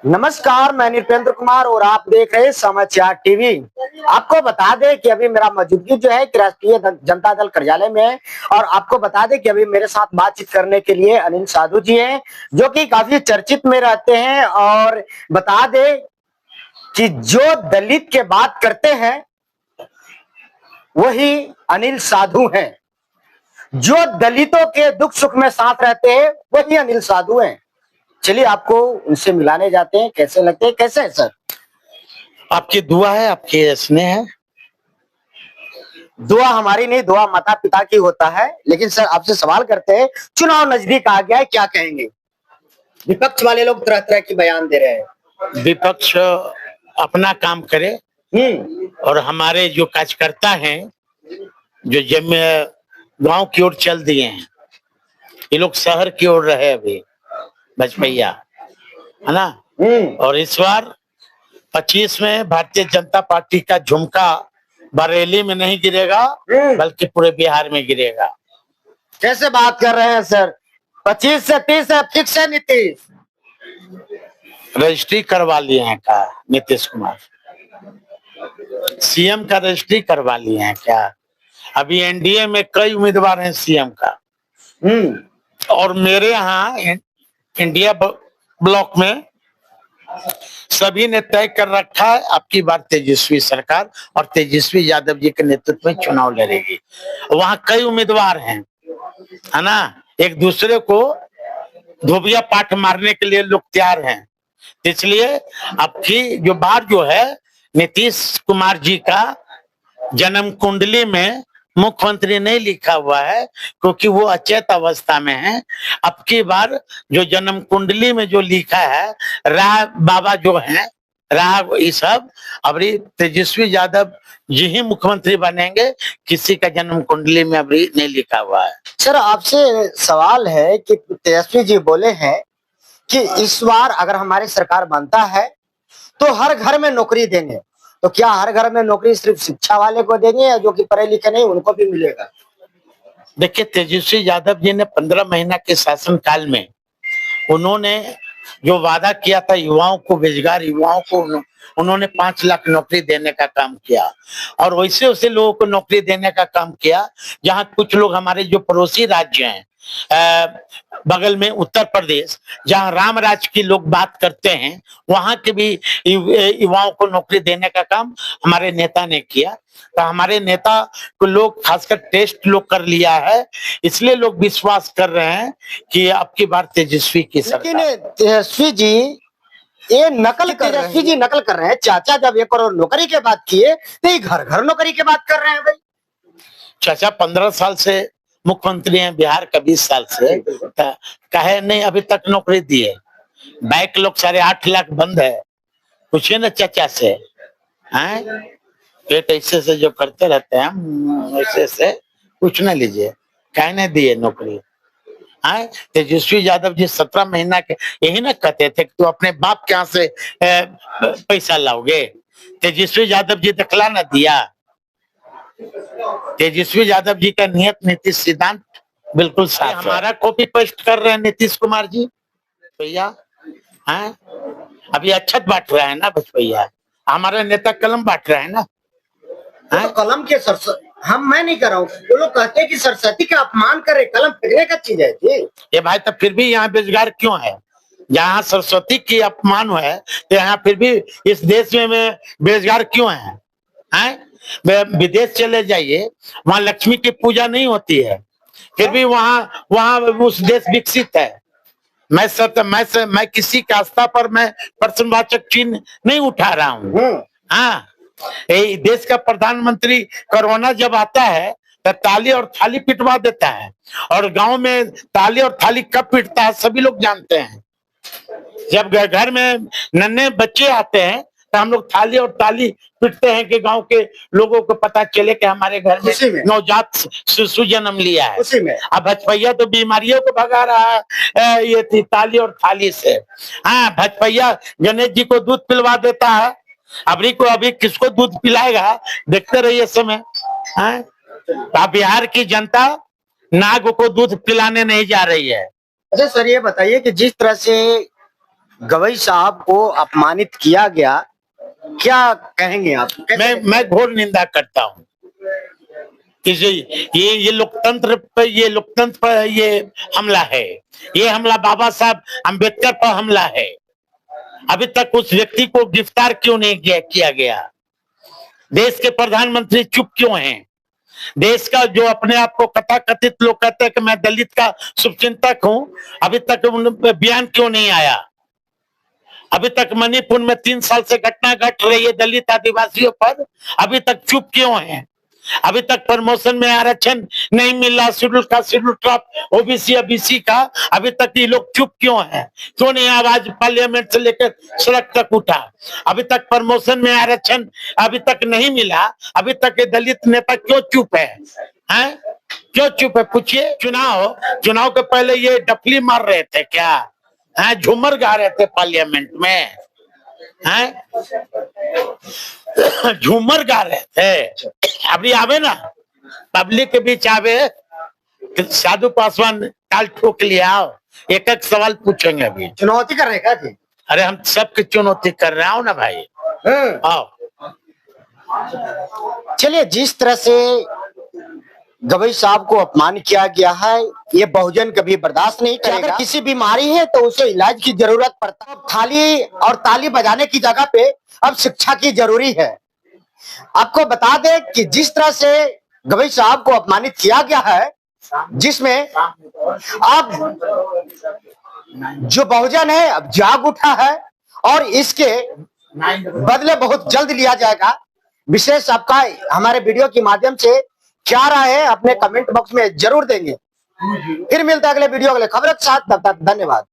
नमस्कार, मैं नृपेंद्र कुमार और आप देख रहे हैं समाचार टीवी। आपको बता दें कि अभी मेरा मौजूदगी जो है कि राष्ट्रीय जनता दल कार्यालय में है और आपको बता दें कि अभी मेरे साथ बातचीत करने के लिए अनिल साधु जी हैं, जो कि काफी चर्चित में रहते हैं। और बता दें कि जो दलित के बात करते हैं वही अनिल साधु हैं, जो दलितों के दुख सुख में साथ रहते हैं वही अनिल साधु हैं। चलिए आपको उनसे मिलाने जाते हैं। कैसे लगते हैं, कैसे है सर? आपकी दुआ है, आपके स्नेह है। दुआ हमारी नहीं, दुआ माता पिता की होता है। लेकिन सर आपसे सवाल करते हैं, चुनाव नजदीक आ गया है, क्या कहेंगे? विपक्ष वाले लोग तरह तरह की बयान दे रहे हैं। विपक्ष अपना काम करे और हमारे जो कार्यकर्ता हैं जो जब गांव की ओर चल दिए हैं, ये लोग शहर की ओर रहे अभी बजपैया, है ना। और इस बार 25 में भारतीय जनता पार्टी का झुमका बरेली में नहीं गिरेगा बल्कि पूरे बिहार में गिरेगा। कैसे बात कर रहे हैं सर? 25 से 30 है, फिक्स है नीतीश? रजिस्ट्री करवा लिए हैं क्या नीतीश कुमार? सीएम का रजिस्ट्री करवा लिए हैं क्या? अभी एनडीए में कई उम्मीदवार हैं सीएम का। और मेरे यहाँ इंडिया ब्लॉक में सभी ने तय कर रखा है आपकी बार तेजस्वी सरकार और तेजस्वी यादव जी के नेतृत्व में चुनाव लड़ेगी। वहाँ कई उम्मीदवार हैं, है ना। एक दूसरे को धोबिया पाठ मारने के लिए लोग तैयार हैं। इसलिए आपकी जो बात जो है, नीतीश कुमार जी का जन्म कुंडली में मुख्यमंत्री नहीं लिखा हुआ है क्योंकि वो अचेत अवस्था में है। अब की बार जो जन्म कुंडली में जो लिखा है, राय बाबा जो हैं, राय ये सब अभी तेजस्वी यादव जी ही मुख्यमंत्री बनेंगे। किसी का जन्म कुंडली में अभी नहीं लिखा हुआ है। सर आपसे सवाल है कि तेजस्वी जी बोले हैं कि इस बार अगर हमारी सरकार बनता है तो हर घर में नौकरी देंगे। तो क्या हर घर में नौकरी सिर्फ शिक्षा वाले को देंगे या जो कि पढ़े लिखे नहीं उनको भी मिलेगा? देखिए, तेजस्वी यादव जी ने 15 महीना के शासनकाल में उन्होंने जो वादा किया था युवाओं को, बेरोजगार युवाओं को उन्होंने 5 लाख नौकरी देने का काम किया। और वैसे वैसे लोगों को नौकरी देने का काम किया जहां कुछ लोग हमारे जो पड़ोसी राज्य हैं, बगल में उत्तर प्रदेश, जहां राम राज की लोग बात करते हैं, वहां के भी युवाओं को नौकरी देने का काम हमारे नेता ने किया। तो हमारे नेता को लोग खासकर टेस्ट लोग कर लिया है, इसलिए लोग विश्वास कर रहे हैं कि अब की बार तेजस्वी की सरकार। लेकिन तेजस्वी जी ये नकल कर रहे हैं। चाचा जब 1 करोड़ नौकरी के बात किए तो ये घर घर नौकरी की बात कर रहे हैं भाई। चाचा 15 साल से मुख्यमंत्री हैं बिहार का, 20 साल से कहे नहीं अभी तक नौकरी दिए। बैंक लोग 8.5 लाख बंद है, पूछिए ना चाचा से। हैं पेट ऐसे से जो करते रहते हैं, ऐसे से कुछ ना लीजिए, कहे नहीं दिए नौकरी। तेजस्वी यादव जी 17 महीना के यही ना कहते थे कि तू अपने बाप के यहाँ से पैसा लाओगे। तेजस्वी यादव जी दिखला ना दिया। तेजस्वी यादव जी का नियत नीति सिद्धांत बिल्कुल साफ है। हमारा कॉपी पेस्ट कर रहे हैं नीतीश कुमार जी भैया। हैं अभी अक्षत बांट रहा है ना भैया, हमारा नेता कलम बांट रहा है ना। तो कलम के मैं नहीं कर रहा हूँ। वो लोग कहते हैं कि सरस्वती का अपमान करे, कलम फेंकने का चीज है जी। ये भाई तो फिर भी यहाँ बेरोजगार क्यों है? जहाँ सरस्वती की अपमान है तो यहाँ फिर भी इस देश में बेरोजगार क्यों है? विदेश चले जाइए, वहां लक्ष्मी की पूजा नहीं होती है, फिर भी वहां उस देश विकसित है। मैं किसी की आस्था पर मैं प्रश्नवाचक चिन्ह नहीं उठा रहा हूँ। हाँ, देश का प्रधानमंत्री कोरोना जब आता है तो ताली और थाली पिटवा देता है, और गांव में ताली और थाली कब पिटता है सभी लोग जानते हैं। जब घर में नन्हे बच्चे आते हैं तो हम लोग थाली और ताली पीटते हैं कि गांव के लोगों को पता चले कि हमारे घर में नवजात शिशु जन्म लिया है। उसी में अब भजपैया तो बीमारियों को भगा रहा है ये ताली और थाली से। हाँ, भजपैया गणेश जी को दूध पिलवा देता है, अभी किसको दूध पिलाएगा देखते रहिए समय। बिहार की जनता नाग को दूध पिलाने नहीं जा रही है। अच्छा सर ये बताइए कि जिस तरह से गवई साहब को अपमानित किया गया, क्या कहेंगे आप? मैं घोर निंदा करता हूँ कि ये लोकतंत्र पर ये हमला है। ये हमला बाबा साहब अम्बेडकर पर हमला है। अभी तक उस व्यक्ति को गिरफ्तार क्यों नहीं किया गया? देश के प्रधानमंत्री चुप क्यों हैं? देश का जो अपने आप को कथाकथित लोग कहते हैं कि मैं दलित का शुभचिंतक हूं, अभी तक बयान क्यों नहीं आया? अभी तक मणिपुर में 3 साल से घटना घट रही है दलित आदिवासियों पर, अभी तक चुप क्यों हैं? अभी तक प्रमोशन में आरक्षण नहीं मिला, शेड्यूल का, शेड्यूल ट्राइब, ओबीसी या बीसी का, अभी तक ये लोग चुप क्यों हैं? क्यों नहीं आवाज पार्लियामेंट से लेकर सड़क तक उठा? अभी तक प्रमोशन में आरक्षण अभी तक नहीं मिला, अभी तक ये दलित नेता क्यों चुप है? हैं? क्यों चुप है? पूछिए। चुनाव के पहले ये डफली मार रहे थे क्या? हैं? झूमर गा रहे थे पार्लियामेंट में, हैं? झूमर गा रहे थे। अभी आवे ना, पब्लिक के बीच आवे, साधु पासवान काल ठोक लिया, एक एक सवाल पूछेंगे। अभी चुनौती कर रहे हैं क्या? अरे हम सबकी चुनौती कर रहे हो ना भाई। आओ। चलिए, जिस तरह से गवई साहब को अपमान किया गया है, ये बहुजन कभी बर्दाश्त नहीं करेगा। अगर किसी बीमारी है तो उसे इलाज की जरूरत पड़ता है। थाली और ताली बजाने की जगह पे अब शिक्षा की जरूरी है। आपको बता दें कि जिस तरह से गवई साहब को अपमानित किया गया है, जिसमें अब जो बहुजन है अब जाग उठा है और इसके बदले बहुत जल्द लिया जाएगा। विशेष आपका हमारे वीडियो के माध्यम से क्या राय है अपने कमेंट बॉक्स में जरूर देंगे। फिर मिलते हैं अगले वीडियो, अगले खबर के साथ। तब तक धन्यवाद।